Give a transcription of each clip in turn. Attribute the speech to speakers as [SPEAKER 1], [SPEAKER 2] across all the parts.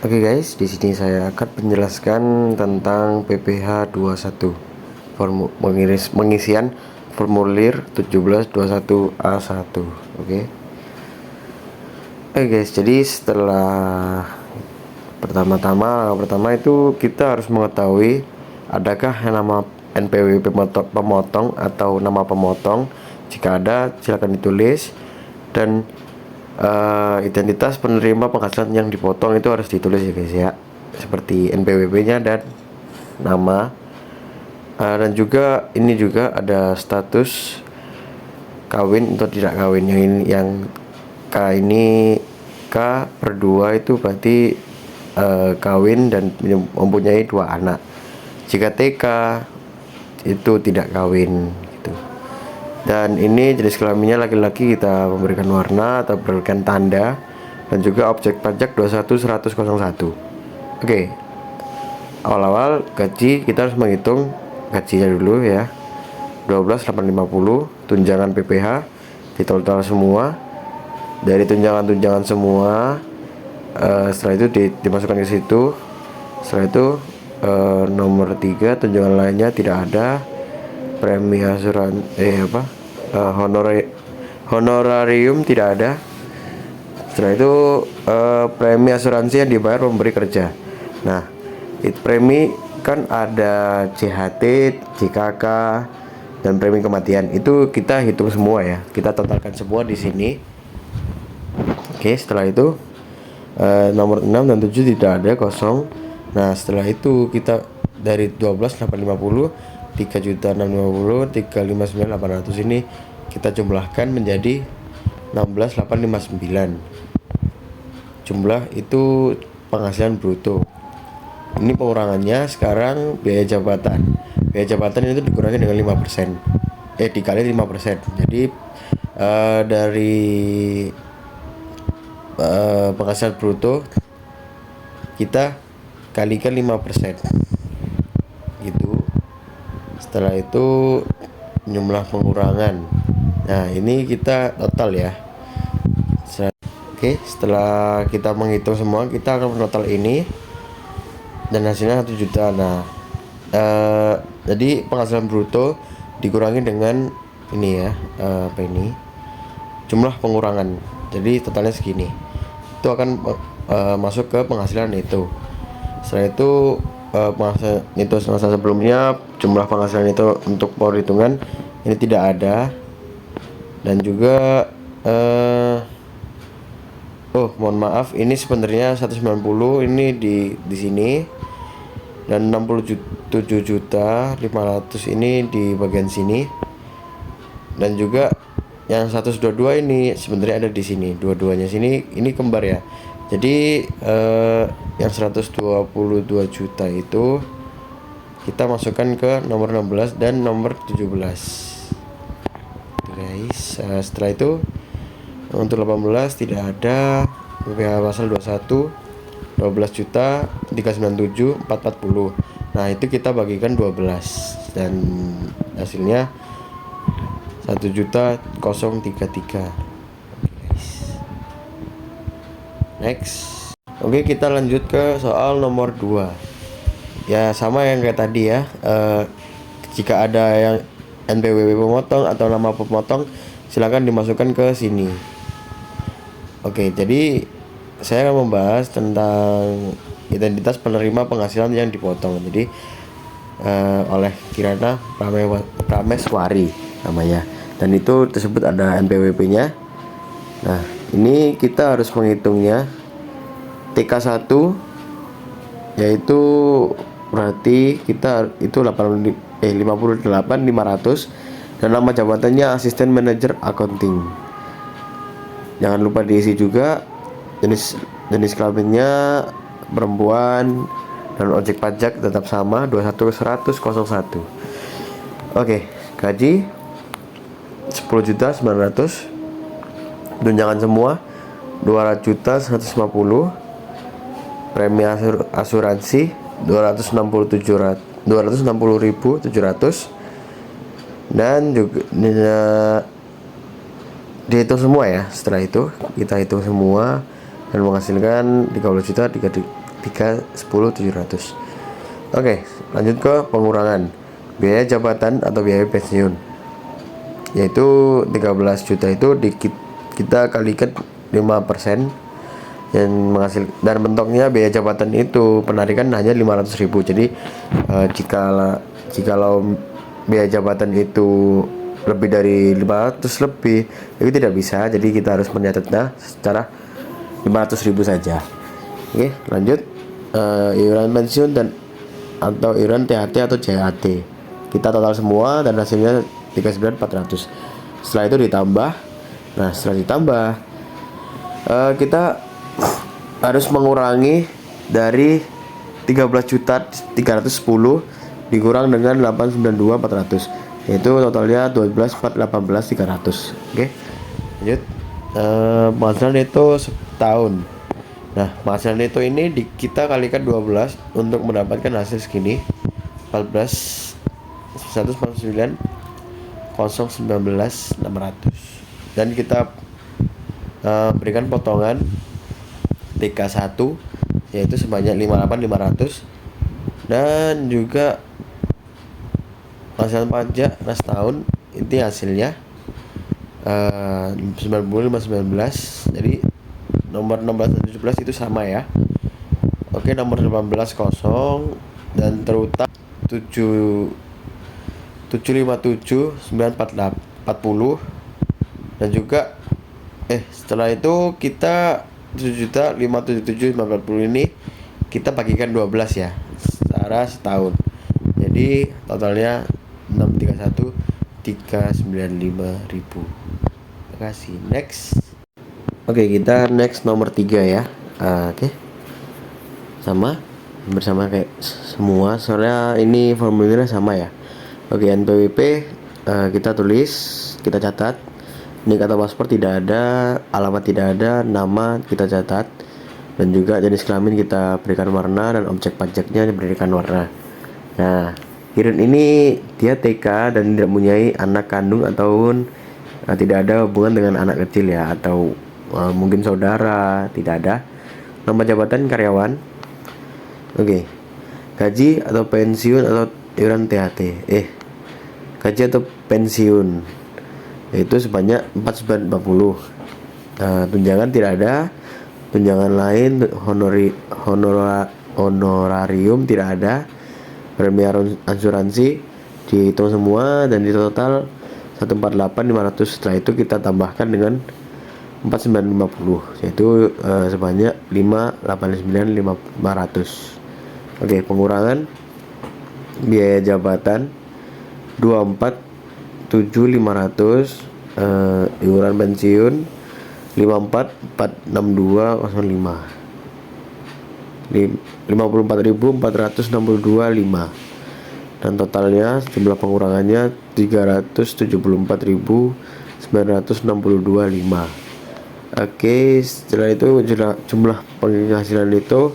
[SPEAKER 1] Oke guys, di sini saya akan menjelaskan tentang PPh 21 pengisian formulir 1721A1. Oke. Oke guys, jadi setelah pertama itu kita harus mengetahui adakah yang nama NPWP pemotong atau nama pemotong. Jika ada, silakan ditulis. Dan identitas penerima penghasilan yang dipotong itu harus ditulis ya guys ya, seperti NPWP nya dan nama. Dan juga ini juga ada status kawin atau tidak kawin. Yang K ini K/2 itu berarti kawin dan mempunyai 2 anak. Jika TK itu tidak kawin gitu. Dan ini jenis kelaminnya laki-laki, kita memberikan warna atau berikan tanda. Dan juga objek pajak 21.100.01. Oke. Awal-awal gaji kita harus menghitung gajinya dulu ya. 12.850 tunjangan PPh ditotal semua. Dari tunjangan semua, setelah itu dimasukkan ke situ. Setelah itu nomor 3 tunjangan lainnya tidak ada. Premi honorarium tidak ada. Setelah itu premi asuransi yang dibayar pemberi kerja. Nah, premi kan ada CHT, JKK, dan premi kematian. Itu kita hitung semua ya. Kita totalkan semua di sini. Oke, setelah itu nomor 6 dan 7 tidak ada, kosong. Nah, setelah itu kita dari 12.850, 3.650, 359.800 ini kita jumlahkan menjadi 16.859. Jumlah itu penghasilan bruto. Ini pengurangannya sekarang biaya jabatan. Biaya jabatan itu dikurangi dengan 5%. Dikali 5%. Jadi dari penghasilan bruto kita kalikan 5% gitu. Setelah itu jumlah pengurangan. Nah, ini kita total ya. Oke, setelah kita menghitung semua, kita akan total ini dan hasilnya 1 juta. Nah, jadi penghasilan bruto dikurangi dengan ini ya, jumlah pengurangan. Jadi totalnya segini. Itu akan masuk ke penghasilan itu. Setelah itu penghasilan itu semasa sebelumnya, jumlah penghasilan itu untuk perhitungan ini tidak ada. Dan juga mohon maaf, ini sebenarnya 190 ini di sini, dan 67.500 ini di bagian sini. Dan juga yang 122 ini sebenarnya ada di sini, dua-duanya sini, ini kembar ya. Jadi yang 122 juta itu kita masukkan ke nomor 16 dan nomor 17 guys. Setelah itu untuk 18 tidak ada. PPh pasal 21 12 juta 397 440. Nah, itu kita bagikan 12 dan hasilnya 1.033. Next. Oke, kita lanjut ke soal nomor 2. Ya, sama yang kayak tadi ya. Jika ada yang NPWP pemotong atau nama pemotong, silakan dimasukkan ke sini. Oke, jadi saya akan membahas tentang identitas penerima penghasilan yang dipotong. Jadi oleh Kirana Prameswari namanya. Dan itu tersebut ada NPWP-nya. Nah, ini kita harus menghitungnya. TK1 yaitu berarti kita itu 58.500 dan nama jabatannya asisten manajer accounting. Jangan lupa diisi juga jenis kelaminnya perempuan, dan objek pajak tetap sama 21.100.01. Oke, gaji 10.900.000, tunjangan semua 200.150, premi asuransi 260.700, dan juga dihitung semua ya. Setelah itu kita hitung semua dan menghasilkan 30.330.000. 310.700. Oke, lanjut ke pengurangan biaya jabatan atau biaya pensiun, yaitu 13 juta itu kita kalikan 5% yang menghasil, dan bentuknya biaya jabatan itu penarikan hanya 500.000. Jadi jikalau biaya jabatan itu lebih dari 500 lebih, itu tidak bisa. Jadi kita harus mencatatnya secara 500.000 saja. Oke, lanjut. Iuran pensiun dan atau iuran THT atau JAT kita total semua dan hasilnya 39.400. Setelah itu ditambah. Nah, setelah ditambah kita harus mengurangi dari 13.310 dikurang dengan 892.400, yaitu totalnya 12.418.300. Oke, lanjut. Penghasilan neto setahun. Nah, penghasilan neto ini kita kalikan 12 untuk mendapatkan hasil segini, 14.149.019.600, dan kita berikan potongan TK1 yaitu sebanyak 58.500, dan juga penghasilan pajak setahun ini hasilnya 90.519. Jadi nomor 16 dan 17 itu sama ya. Oke, nomor 18 kosong dan terutang 757.940, dan juga setelah itu kita 7.577.940 ini kita bagikan 12 ya secara setahun. Jadi totalnya 631.395.000. Terima kasih. Next. Oke, kita next nomor 3 ya. Oke. Sama bersama kayak semua, soalnya ini formulirnya sama ya. Oke, NPWP kita tulis, kita catat. Nik atau paspor tidak ada, alamat tidak ada, nama kita catat, dan juga jenis kelamin kita berikan warna, dan objek pajaknya diberikan warna. Nah, Iren ini dia TK dan tidak mempunyai anak kandung ataupun tidak ada hubungan dengan anak kecil ya, atau mungkin saudara, tidak ada. Nama jabatan karyawan. Oke. Gaji atau pensiun atau iuran THT. Gaji atau pensiun yaitu sebanyak 4940. Tunjangan tidak ada. Tunjangan lain, honorarium tidak ada. Premi asuransi dihitung semua dan di total 148.500. Setelah itu kita tambahkan dengan 4950, yaitu sebanyak 589.500. Oke, pengurangan biaya jabatan 24.7.500, iuran pensiun 54.462.05, 54.462.5, dan totalnya jumlah pengurangannya 374.962.5. Oke, setelah itu jumlah penghasilan itu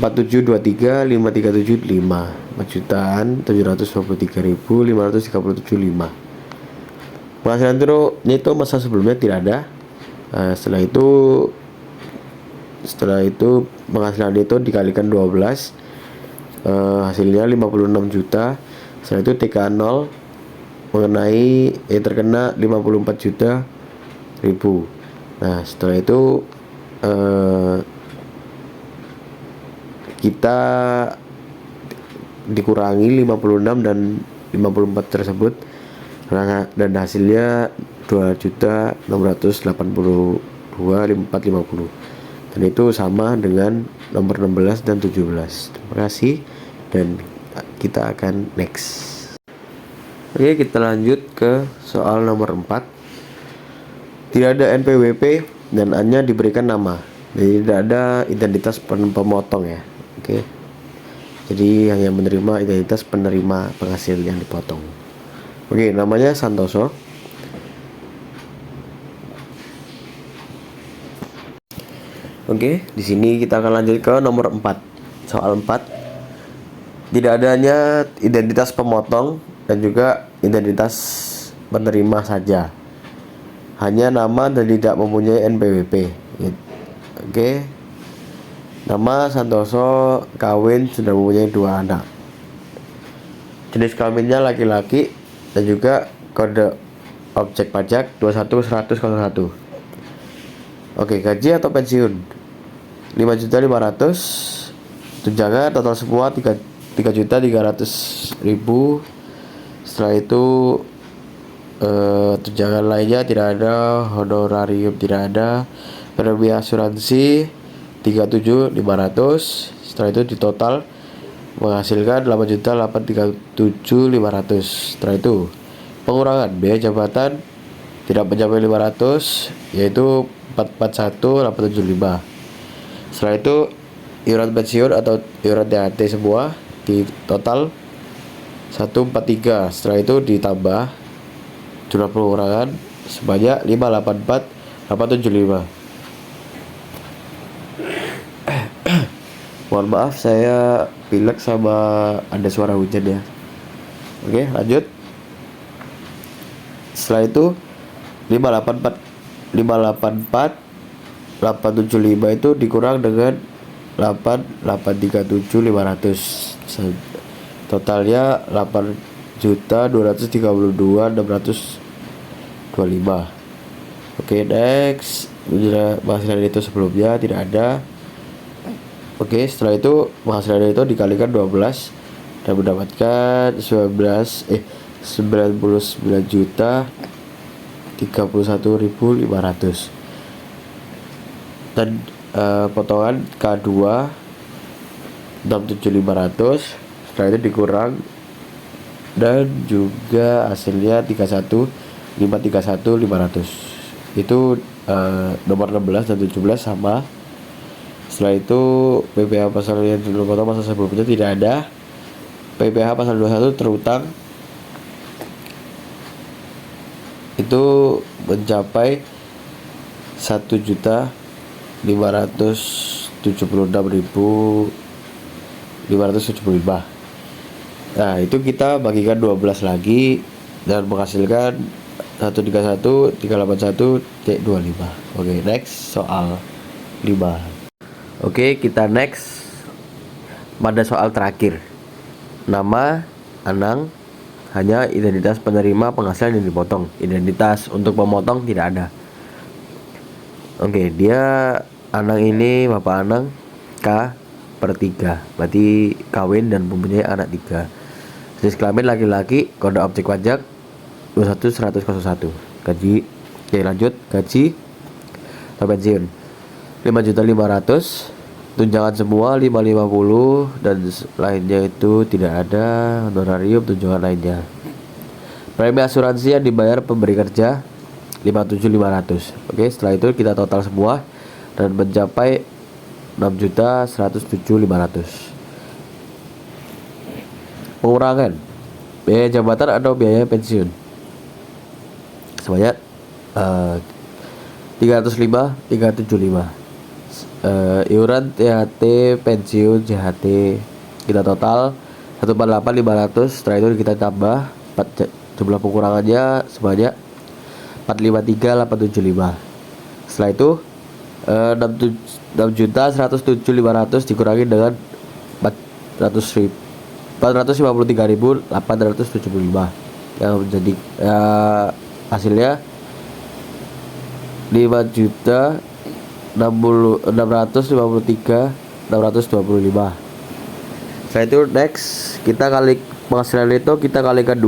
[SPEAKER 1] 4723.537.5, 4.723.537.5. Penghasilan neto masa sebelumnya tidak ada. Setelah itu penghasilan neto dikalikan 12, hasilnya 56 juta. Setelah itu TK0 mengenai terkena 54 juta ribu. Nah, setelah itu kita dikurangi 56 dan 54 tersebut, dan hasilnya 2.682.450, dan itu sama dengan nomor 16 dan 17. Terima kasih, dan kita akan next. Oke, kita lanjut ke soal nomor 4. Tidak ada NPWP dan hanya diberikan nama, jadi tidak ada identitas pemotong ya. Oke, jadi hanya menerima identitas penerima penghasil yang dipotong. Oke, namanya Santoso. Oke, di sini kita akan lanjut ke nomor 4. Soal 4. Tidak adanya identitas pemotong dan juga identitas penerima saja. Hanya nama dan tidak mempunyai NPWP. Oke. Nama Santoso, kawin, sudah mempunyai 2 anak. Jenis kelaminnya laki-laki dan juga kode objek pajak 2110001. Oke, gaji atau pensiun 5.500.000. Tunjangan total semua 3.300.000. Setelah itu tunjangan lainnya tidak ada, honorarium tidak ada, premi asuransi 37.500. Setelah itu di total menghasilkan 8.837.500. Setelah itu pengurangan biaya jabatan tidak mencapai 500, yaitu 441.875. Setelah itu iuran pensiun atau iuran THT semua di total 143. Setelah itu ditambah jumlah pengurangan sebanyak 584.875. Mohon maaf saya pilek sama ada suara hujan ya. Oke, lanjut. Setelah itu 584.875 itu dikurang dengan 8.837.500. Totalnya 8.232.625. Oke, next. Penghasilan itu sebelumnya tidak ada. Oke, setelah itu penghasilan itu dikalikan 12 dan mendapatkan 99.031.500. Dan potongan K2 67.500. Setelah itu dikurang dan juga hasilnya 531.500. Itu nomor 16 dan 17 sama. Setelah itu PPh pasal yang dipotong pasal sebelumnya tidak ada. PPh pasal 21 terutang itu mencapai 1.576.575. Nah, itu kita bagikan 12 lagi dan menghasilkan 131 381 C25. Oke, next soal 5. Oke, kita next pada soal terakhir. Nama Anang, hanya identitas penerima penghasilan yang dipotong. Identitas untuk pemotong tidak ada. Oke, dia Anang ini Bapak Anang K/3, berarti kawin dan mempunyai anak 3. Jenis kelamin laki-laki, kode objek pajak 21101. Gaji, oke lanjut. Gaji atau pensiun 5.500.000. Tunjangan semua 550 dan lainnya itu tidak ada, honorarium tunjangan lainnya. Premi asuransi yang dibayar pemberi kerja 57.500. Oke, setelah itu kita total semua dan mencapai 6.107.500. Pengurangan biaya jabatan atau biaya pensiun sebanyak 305.375. Iuran THT pensiun JHT kita total 148.500. Setelah itu kita tambah jumlah pengurangannya sebanyak 453.875. Setelah itu 6.107.500 dikurangi dengan 453.875 yang menjadi hasilnya 5.653.625. Setelah itu next kita kali penghasilan itu kita kalikan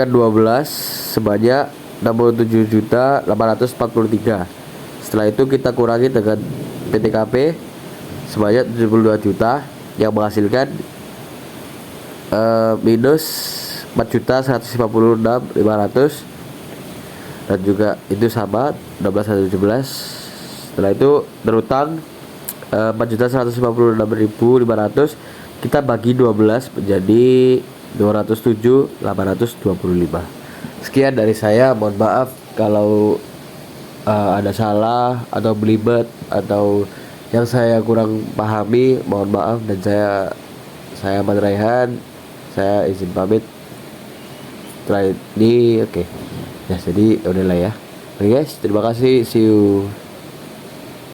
[SPEAKER 1] 12 sebanyak 67.843. Setelah itu kita kurangi dengan PTKP sebanyak 72 juta yang menghasilkan minus 4.156.500 dan juga itu sama 16 17. Setelah itu berutang 4.156.500 kita bagi 12 menjadi 207.825. Sekian dari saya, mohon maaf kalau ada salah atau belibet atau yang saya kurang pahami, mohon maaf. Dan saya Ahmad Raihan, saya izin pamit. Setelah ini oke. Ya, jadi udahlah ya. Oke guys, terima kasih, see you.